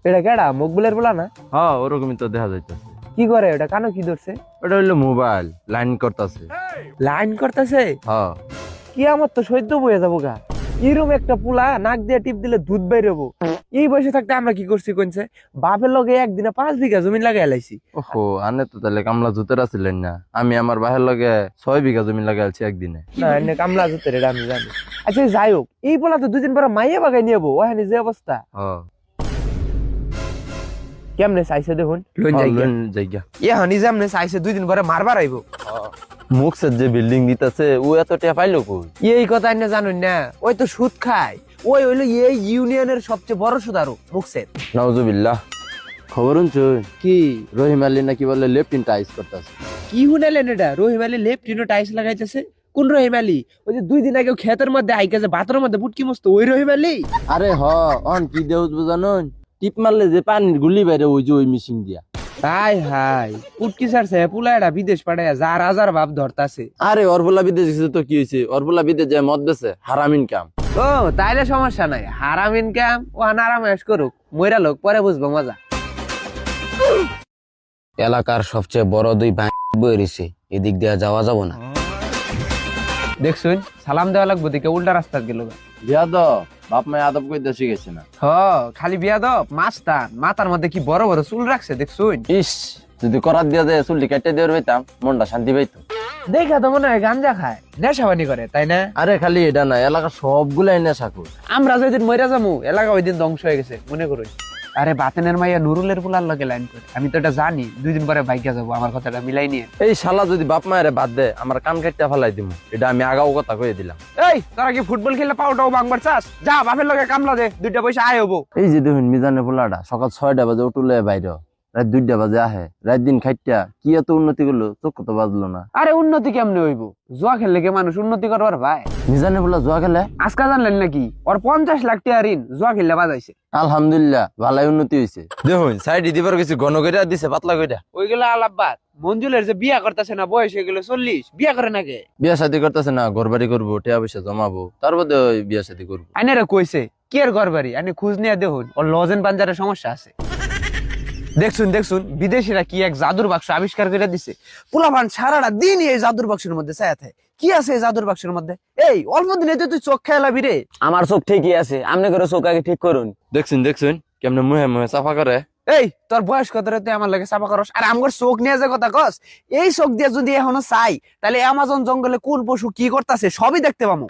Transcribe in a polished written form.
এটা কেডা মকবুলের বলা না? হ্যাঁ ওরকমই তো দেখা যাইতেছে। কি করে ওটা? কানো কি ধরছে? ওটা হইলো মোবাইল লাইন করতেছে। লাইন করতেছে? হ্যাঁ কি আমার তো সহ্য বয়ে যাবো গা। এরকম একটা পুলা নাক দিয়ে টিপ দিলে দুধ বাইরে হবো। এই বয়সে থাকতে আমরা কি করছি কোনছে? বাপের লগে একদিনে 5 বিঘা জমি লাগাই লাইছি। ওহো আনে তো তাহলে কামলা জুতের আছিলেন না। আমি আমার বাহের লগে 6 বিঘা জমি লাগাইছি একদিনে। না এনে কামলা জুতের এটা আমি জানি। আচ্ছা যাই হোক, এই পোলা তো 2 দিন পরে মাইয়া বাগাই নিয়ে যাবো। ওখানে যে অবস্থা হ্যাঁ কেমনে চাইছে দেখুন। জায়গা এখানে যেমনে চাইছে 2 দিন পরে মারবার আইবো। মুখসের যে বিল্ডিং দিতেছে ও এত টাকা পাইলো কই? এই কথা আপনি জানেন না? ওই তো সুদ খায়। ওই হইলো এই ইউনিয়নের সবচেয়ে বড় সুদারু মুখসের। নাউজুবিল্লাহ। খবর শুনছুন? কি রহিম আলী নাকি বলে লেফট ইন টাইস করতেছে। কি শুনাইলেন এটা? রহিম আলী লেফট ইনো টাইলস লাগাইতেছে? কোন রহিম আলী? ওই যে 2 দিন আগে ক্ষেতের মধ্যে আইকা যে বাতরের মধ্যে বুটকি মস্ত ওই রহিম আলী? আরে অন কি দেউজ বুঝানোন? টিপ মারলে যে পানির গুলি বাইরে ওই যে ওই মিশিং দিয়া। হাই হাই পুটকি ছাড়ছে পুলাইডা বিদেশ পাঠায় যার হাজার ভাব ধরতাছে। আরে অরবলা বিদেশ গেছে তো কি হয়েছে? অরবলা বিদেশ যায় মদ বেছে হারাম ইনকাম। ও তাইলে সমস্যা নাই, হারাম ইনকাম ও আরাম এস করুক, মইরা লোক পরে বুঝবো মজা। এলাকার সবচেয়ে বড় 2 ভাই বইরিছে, এদিক দিয়ে যাওয়া যাব না। দেখছুন সালাম দেওয়া লাগবো দিকে উল্টা রাস্তা গেল। বিয়াদ বাপ মায় আদব কইতে শিখেছে না। হ খালি বিয়া দাও মাস্টার মাথার মধ্যে কি বড় বড় চুল রাখছে দেখছুন। ইস যদি করার দিয়া দেয় চুলটি কেটে দিয়ে পাইতাম মনটা শান্তি পাইতো। দেখা তো মনে হয় গাঞ্জা খায় নেশাবানি করে তাই না? আরে খালি এটা না এলাকা সবগুলাই নেশা কর। আমরা যেদিন মইরা যাবো এলাকা ওই দিন ধ্বংস হয়ে গেছে মনে করুন। আরে বাতেনের মাইয়া নুরুলের পুলার লগে লাইন করে, আমি তো এটা জানি 2 দিন পরে বাইকে যাবো, আমার কথাটা মিলাই নিয়ে। এই শালা যদি বাপ মায়ের বাদ দে আমার কান কাটতে ফেলাই দিব, এটা আমি আগাও কথা কয়ে দিলাম। এই তোরা কি ফুটবল খেলে পাউটাও ভাঙবার চাস? যা বাপের লগে কামলা দে, 2টা পয়সা আয় হবো। এই যে দেখুন মিজানের পোলাটা সকাল 6টা বাজে উঠলে বাইরে, রাত 2টা বাজে আহে, রাত দিন খাইটা কি এত উন্নতি করলো চোখ তো বাজলো না। আরে উন্নতি কেমনে হইবো? জুয়া খেললে কি মানুষ উন্নতি করবার ভাই? মিজানের পোলা জুয়া খেলে? আজকা জানলেন নাকি ওর 50 লাখ টাকা ঋণ জুয়া খেললে বাজাইছে। আলহামদুলিল্লাহ ভালাই উন্নতি হয়েছে। দেখুন সাইড দিবার কিছু ঘন করে দিছে পাতলা কইরা। ওইগুলা আলাপবাদ। মঞ্জুলের যে বিয়া করতেছে না বয়স হয়ে গেল 40, বিয়া করে নাকি? বিয়া শাদী করতেছে না, ঘর বাড়ি করবো, টাকা পয়সা জমাবো, তারপরে ওই বিয়া শাদী করবো। আইনারে কইছে কি এর ঘর বাড়ি? আনি খোঁজ নিয়ে দেখুন ওর লজেন পাঞ্জারের সমস্যা আছে। দেখছুন দেখছুন বিদেশিরা কি এক জাদুর বাক্স আবিষ্কার করে দিছে। পোলাপান সারাটা দিন এই জাদুর বাক্সের মধ্যে ছায়া থাকে। কি আছে এই জাদুর বাক্সের মধ্যে? এই অল্প দিনে তুই চোখ খেলাবি রে। আমার চোখ ঠিকই আছে, আপনি করে চোখ আগে ঠিক করুন। দেখছুন দেখছুন কেমনে মুহে মুহে সাফা করে। এই তোর বয়স কত রে তুই আমার লাগে চাপা করস? আর আমার চোখ নিয়ে যে কথা কস, এই চোখ দিয়ে যদি এখনো চাই তাহলে অ্যামাজন জঙ্গলে কোন পশু কি করতেছে সবই দেখতে পাবো।